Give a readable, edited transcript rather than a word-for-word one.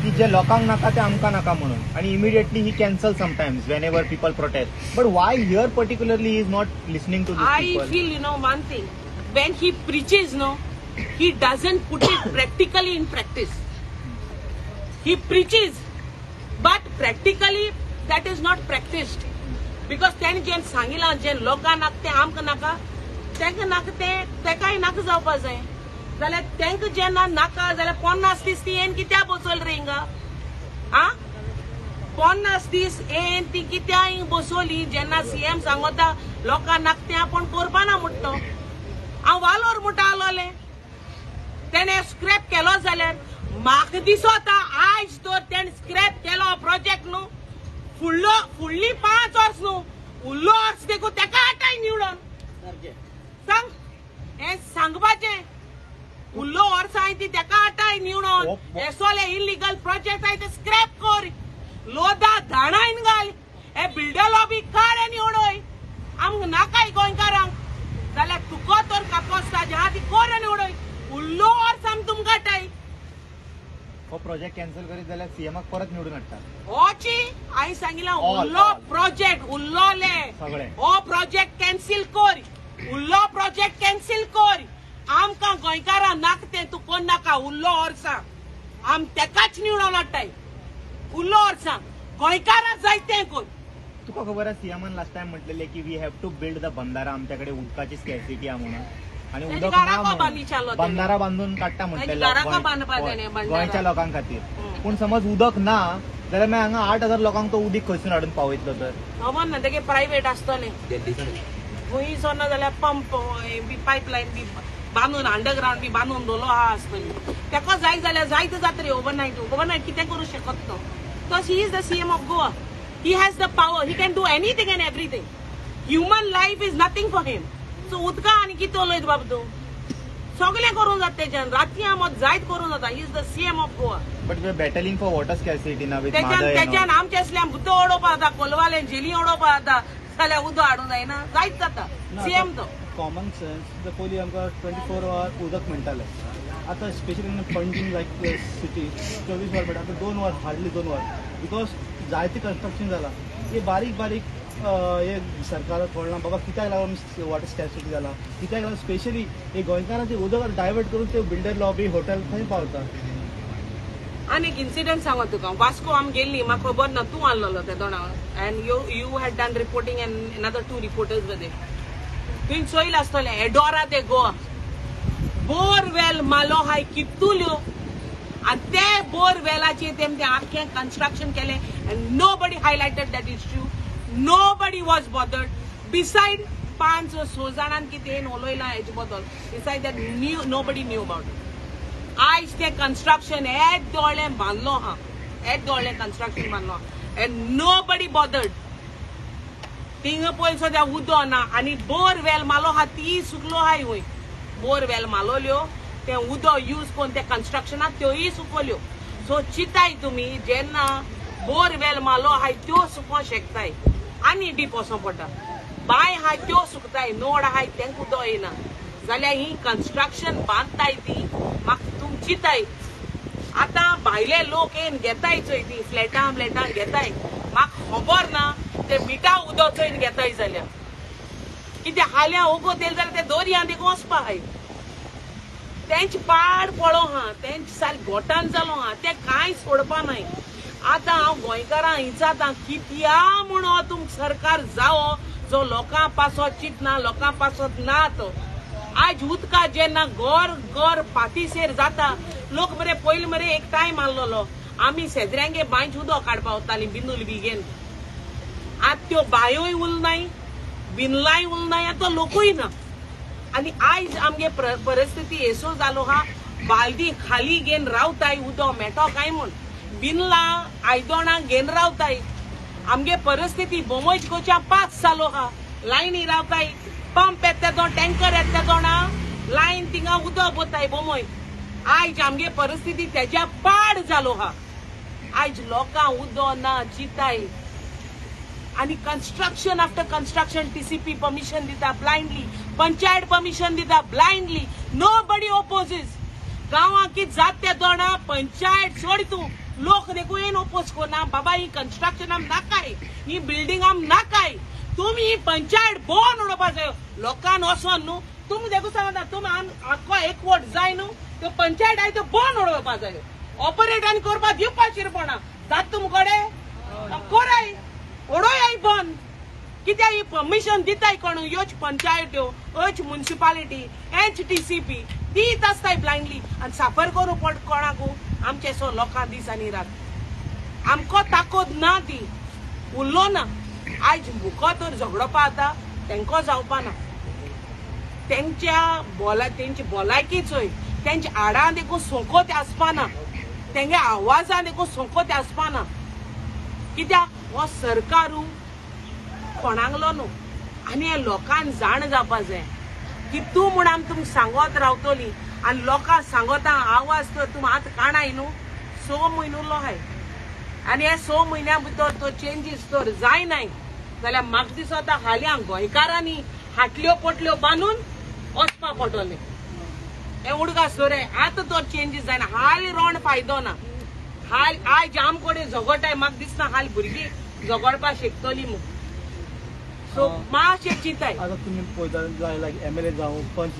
की जे लोकांक नाका ते आमकां नाका म्हणून आणि immediately he cancel sometimes whenever people protest but why here particularly he is not listening to this I people feel, one thing. When he preaches, he doesn't put it practically in practice. He preaches, but practically that is not practiced. Because then जेन सांगिला जेन लोकांक नाका ते आमकां नाका तेंका नाका तेकाय नाका जावपा जाय जाल्यार तेंका जेन्ना नाका जाल्यार 50 दीस ती येन कित्या बसोल रे हिंगा आ 50 दीस येन ती कित्या हिंग बसोली जेन्ना सीएम सांगता लोकांक नाका ते आपण करपा ना म्हणटो हांव वालोर म्हणटा आलोले तेणे स्क्रॅप केलो जाल्यार म्हाका दिसता आयज तर तेणे स्क्रॅप केलो प्रोजेक्ट न्हू फुडली 5 वर्स न्हू उरलो वर्स देखून तेका हाटाय निवडून सांग हे सांगपाचें उरलो वर्स हाय ती तेका हाटाय निवडून हे सोले इलिगल प्रोजेक्ट हाय ते स्क्रॅप कर लोदा धाणायन घाल हे बिल्डर लॉबी काड आनी उडोय आमकां नाकाय गोंयकारांक जाल्यार तुका तर कापोसता जेहा ती कोर आनी उडोय उरलो वर्स आमी तुमकां हाटाय हो प्रोजेक्ट कॅन्सल करीत जाल्यार सीएमाक परत निवडून हाडटा होची हांवें सांगिला उरलो प्रोजेक्ट उरलोले सगळे हो प्रोजेक्ट कॅन्सल कर उरलो प्रोजेक्ट कॅन्सल कर आमकां गोंयकारां नाका ते तूं कोण नाका उरलो वर्सां आम तेकाच निवडून हाडटाय उरलो वर्सां गोंयकारां जाय तें कर तुका खबर आसा सीएमान लास्ट टाइम म्हटलेले की we have to build the bandhara आमच्याकडे उदकाची स्कॅरसिटी आहे म्हणून आणि तेजी उदक घरां ना को बांदिचालो म्हणून तेणी. बंधारा बांधून काडटा तेजी घरां को बांदपा तेणे म्हटलें बंधारा. गोंयच्या लोकां खातीर पूण समज उदक ना जाल्यार मागीर हांगा 8,000 लोकांक तो उदीक खंयसून हाडून पावयतलो तर खबर ना तेगे प्रायव्हेट आसतलें खंय सोना जाल्यार पंप बी पायपलायन बी बांदून अंडरग्राउंड बी बांदून दवरलो आहा आसतली तेका जाय जाल्यार जायत जाता रे ओवरनायट कितें करूं शकत तो because he is the CM of Goa he has the power he can do anything end everything human life is nothing for him so उदका आनी कितें उलयत बाबा तूं सगळें करूं जाता तेच्यान राती आमोद जायत करूं जाता he is the CM of Goa but we are battling for water scarcity ना विथ तेच्यान आमचे असल्या बुद्ध ओडोवपा जाता कोलवाले झेली ओडोवपा जाता जाल्यार उदक हाडूंक जायना जायत जाता सीएम तो कॉमन सेन्स पयलीं आमकां 24 वर उदक मेळटालें आतां specially in Panjim like city 24 वर मेळटा आतां 2 वर हार्डली 2 वर बिकॉज जायतें कन्स्ट्रक्शन जालां हे बारीक बारीक हे सरकाराक कळना बाबा कित्याक लागून वॉटर स्कॅरसिटी जाला कित्याक लागून स्पेशली हे गोंयकारांचे उदक डायवर्ट करून ते बिल्डर लॉबी हॉटेल थंय पावता आनी एक इन्सिडेंट सांगो तुका वास्को आमी गेल्ली म्हाका खबर ना तूं आसलोलो त्या दोणां and you had done reporting and another 2 reporters वर थंय चोयल आसतलें एडोरा ते गोवा बोरवेल मालो हाय कितुल्यो आनी ते बोरवेलाचेर तेमी आख्खें कन्स्ट्रक्शन केलें and nobody highlighted that issue nobody was bothered beside 5-6 जाणांनी कितें उलयलां हेजे बद्दल beside that nobody knew about it आयज तें कन्स्ट्रक्शन येद दोळ्ळें बांदलो हा येद दोळ्ळें कन्स्ट्रक्शन बांदलो हा एंड nobody bothered थिंग पळय सद्या उदो ना आनी बोरवेल मालो हा ती सुकलो हाय वय बोरवेल मालोल्यो तें उदो यूज करून ते कन्स्ट्रक्शनाक त्योय सुकोल्यो सो चिंताय तुमी जेन्ना बोरवेल मालो हाय त्यो सुको शकताय आनी डीप वचों पडटा बांय हाय त्यो सुकताय नोड हाय तेंक उदो येना जाल्यार ही कन्स्ट्रक्शन बांदताय ती म्हाका तुम चिंताय आतां भायले लोक येवन घेताय चोय ती फ्लॅटां घेताय म्हाका खबर ना ते मिठा उदो चोयन घेताय जाल्यार कितें हाल्या ओगो तेल जाल्यार ते दर्यान देखून वचपा हाय तेंच पाड पळो हा तेंच साल गोटान जालो हा ते कांय सोडपा नाय आतां हांव गोंयकारां विचारतां कित्या म्हणो तुमकां सरकार जावो जो लोकां पासत चिंतना लोकां पासत ना तो आज उदका जेन्ना गोर पातीसेर जाता लोक मरे पयलीं मरे एक टायम आसलोलो आमी शेजऱ्यांगे बांयच उदक काडपा वतालीं बिंदूल बी घेवन आतां त्यो बांयोय उरनाय बिनलाय उरनाय आतां लोकूय ना आनी आयज आमगे परिस्थिती एसो जालो हा बालदी खाली घेवन रावताय उदक मेळटो काय म्हूण बिनला आयदोणां घेवन रावताय आमगे परिस्थिती बोमोज गोच्या 5 जालो हा लायनी रावताय पंप येता तो टँकर येता दोणा लायन थिंगा उदक बोताय बोमोय आयज आमगे परिस्थिती तेज्या पाड जालो हा आयज लोकां उदक ना चिताय आनी construction after construction TCP permission दिता ब्लायंडली पंचायत परमिशन दिता ब्लायंडली नोबडी ओपोजीस गांवां कितें जाता ते दोणा पंचायत सोड तूं लोक देखून येन ओपोज करना बाबा ही कन्स्ट्रक्शन आम नाकाय ही बिल्डिंग आम नाकाय तुम्ही ही पंचायत बोन उडोवपा जाय लोकांन वचोन न्हू तुम्ही देखून सांगता तुम्ही आख्खो एक वोट जाय न्हू त्यो पंचायत आय त्यो बोन उडोवपा जाय ऑपरेट आनी करपा दिवपा शिरपणा जात तुमकडे कोराय उडोय बंद कित्याक ही परमिशन दिताय कोण ह्योच पंचायत्यो ह्योच म्युनिसिपालिटी हेच TCP दीत आसताय ब्लायंडली आनी साफर करूं पड कोणाकू आमचे सो लोकां दीस आनी रात आमको ताकद ना ती उरलो ना आयज मुको तर झगडोपा आता तेंको जावपा ना तेंची भलायकी चोय तेंच्या आडां देखून सोंकोत आसपा ना तेंगे आवाजां देखून सोंकोत आसपा ना कित्याक हो सरकारू कोणाकलो न्हू आनी हे लोकांक जाण जावपा जाय की तूं म्हण आमी तुमकां सांगत रावतली आनी लोकांक सांगता आवाज तर तूं आतां काणाय न्हू 6 म्हयनो उरलो हाय आनी हे 6 म्हयन्या भितर तो चेंजीस तर जायनाय जाल्यार म्हाका दिसता हाल्या गोंयकारांनी हाटल्यो पोटल्यो बांदून वचपा पडटलें हे उडगा सोरे आतां तो चेंजीस जायना हाल रोवन फायदो ना हाल आयज आमकडे झगडटाय म्हाका दिसना हाल भुरगीं झगडपा शिकतली म्हूण सो मातशें चिंताय आता तुम्ही पळयता लायक MLA जावं पंच